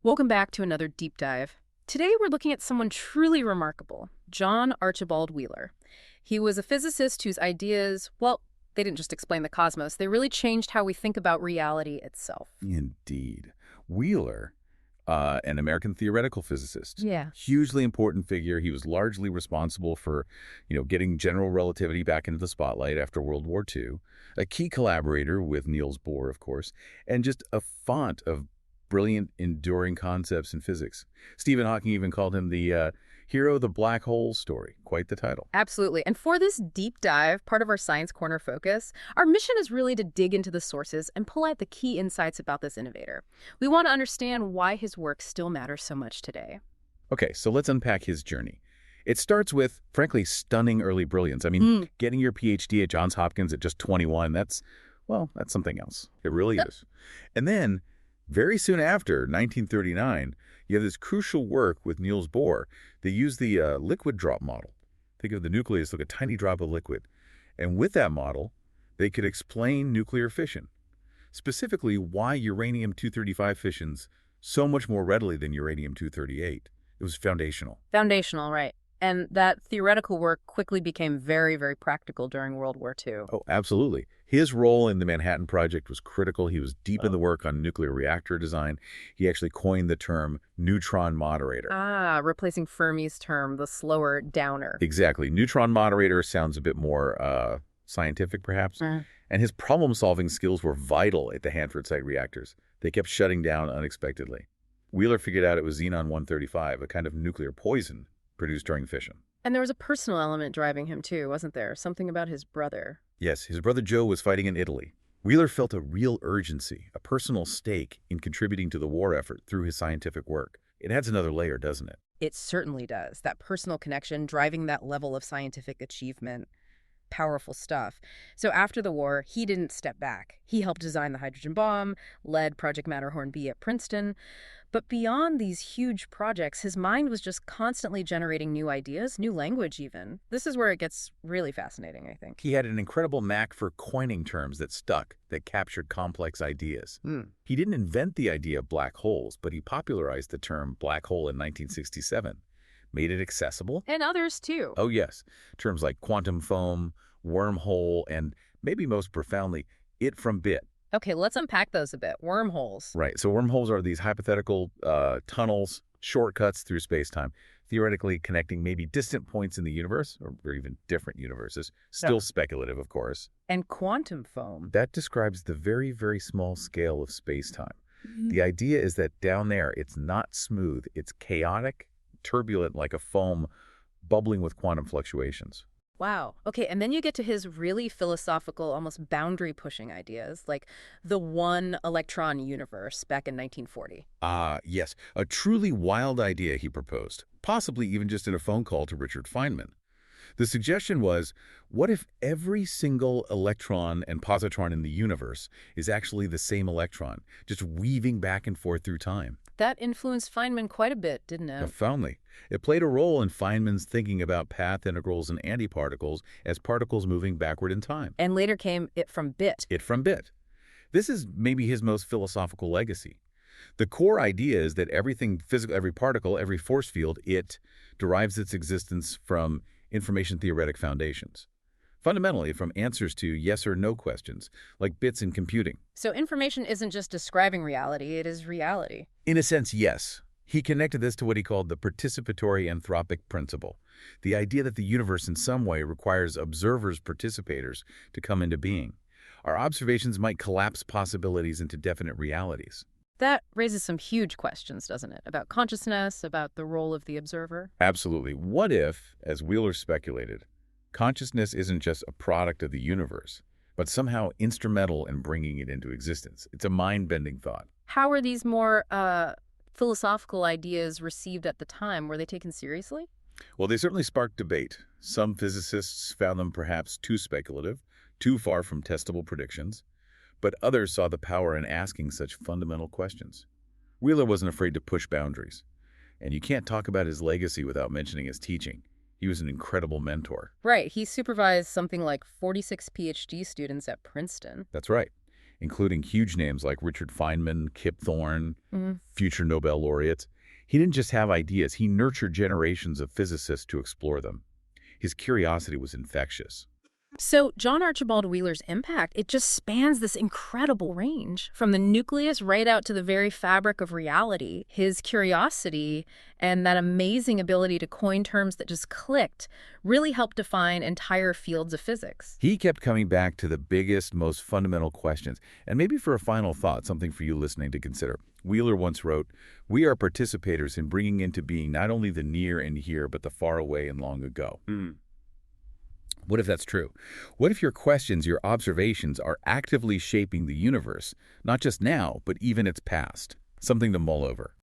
Welcome back to another deep dive. Today we're looking at someone truly remarkable, John Archibald Wheeler. He was a physicist whose ideas, well, they didn't just explain the cosmos, they really changed how we think about reality itself. Indeed. Wheeler, an American theoretical physicist. Yeah. Hugely important figure. He was largely responsible for, getting general relativity back into the spotlight after World War II. A key collaborator with Niels Bohr, of course, and just a font of brilliant, enduring concepts in physics. Stephen Hawking even called him the hero of the black hole story. Quite the title. Absolutely. And for this deep dive, part of our Science Corner focus, our mission is really to dig into the sources and pull out the key insights about this innovator. We want to understand why his work still matters so much today. Okay, so let's unpack his journey. It starts with, frankly, stunning early brilliance. Getting your PhD at Johns Hopkins at just 21, that's something else. It really is. And then, very soon after, 1939, you have this crucial work with Niels Bohr. They use the liquid drop model. Think of the nucleus like a tiny drop of liquid. And with that model, they could explain nuclear fission, specifically why uranium-235 fissions so much more readily than uranium-238. It was foundational. Foundational, right. And that theoretical work quickly became very, very practical during World War II. Oh, absolutely. His role in the Manhattan Project was critical. He was deep in the work on nuclear reactor design. He actually coined the term neutron moderator. Replacing Fermi's term, the slower downer. Exactly. Neutron moderator sounds a bit more scientific, perhaps. And his problem-solving skills were vital at the Hanford site reactors. They kept shutting down unexpectedly. Wheeler figured out it was xenon-135, a kind of nuclear poison produced during fission. And there was a personal element driving him too, wasn't there? Something about his brother. Yes, his brother Joe was fighting in Italy. Wheeler felt a real urgency, a personal stake in contributing to the war effort through his scientific work. It adds another layer, doesn't it? It certainly does. That personal connection driving that level of scientific achievement. Powerful stuff. So after the war, he didn't step back. He helped design the hydrogen bomb, led Project Matterhorn B at Princeton. But beyond these huge projects, his mind was just constantly generating new ideas, new language even. This is where it gets really fascinating, I think. He had an incredible knack for coining terms that stuck, that captured complex ideas. He didn't invent the idea of black holes, but he popularized the term black hole in 1967. Made it accessible. And others too. Oh, yes. Terms like quantum foam, wormhole, and maybe most profoundly, it from bit. Okay, let's unpack those a bit. Wormholes. Right. So wormholes are these hypothetical tunnels, shortcuts through space-time, theoretically connecting maybe distant points in the universe, or even different universes. Still speculative, of course. And quantum foam. That describes the very, very small scale of space-time. The idea is that down there, it's not smooth. It's chaotic, turbulent, like a foam bubbling with quantum fluctuations. Wow. Okay, and then you get to his really philosophical, almost boundary-pushing ideas, like the one electron universe back in 1940. Yes. A truly wild idea he proposed, possibly even just in a phone call to Richard Feynman. The suggestion was, what if every single electron and positron in the universe is actually the same electron, just weaving back and forth through time? That influenced Feynman quite a bit, didn't it? Profoundly. It played a role in Feynman's thinking about path integrals and antiparticles as particles moving backward in time. And later came it from bit. It from bit. This is maybe his most philosophical legacy. The core idea is that everything physical, every particle, every force field, it derives its existence from information theoretic foundations. Fundamentally, from answers to yes or no questions, like bits in computing. So information isn't just describing reality, it is reality. In a sense, yes. He connected this to what he called the participatory anthropic principle, the idea that the universe in some way requires observers, participators, to come into being. Our observations might collapse possibilities into definite realities. That raises some huge questions, doesn't it? About consciousness, about the role of the observer. Absolutely. What if, as Wheeler speculated, consciousness isn't just a product of the universe, but somehow instrumental in bringing it into existence? It's a mind-bending thought. How were these more philosophical ideas received at the time? Were they taken seriously? Well, they certainly sparked debate. Some physicists found them perhaps too speculative, too far from testable predictions, but others saw the power in asking such fundamental questions. Wheeler wasn't afraid to push boundaries, and you can't talk about his legacy without mentioning his teaching. He was an incredible mentor. Right. He supervised something like 46 PhD students at Princeton. That's right. including huge names like Richard Feynman, Kip Thorne, Mm. future Nobel laureates. He didn't just have ideas, he nurtured generations of physicists to explore them. His curiosity was infectious. So John Archibald Wheeler's impact, it just spans this incredible range, from the nucleus right out to the very fabric of reality. His curiosity and that amazing ability to coin terms that just clicked really helped define entire fields of physics. He kept coming back to the biggest, most fundamental questions. And maybe for a final thought, something for you listening to consider. Wheeler once wrote, "We are participators in bringing into being not only the near and here, but the far away and long ago." What if that's true? What if your questions, your observations are actively shaping the universe, not just now, but even its past? Something to mull over.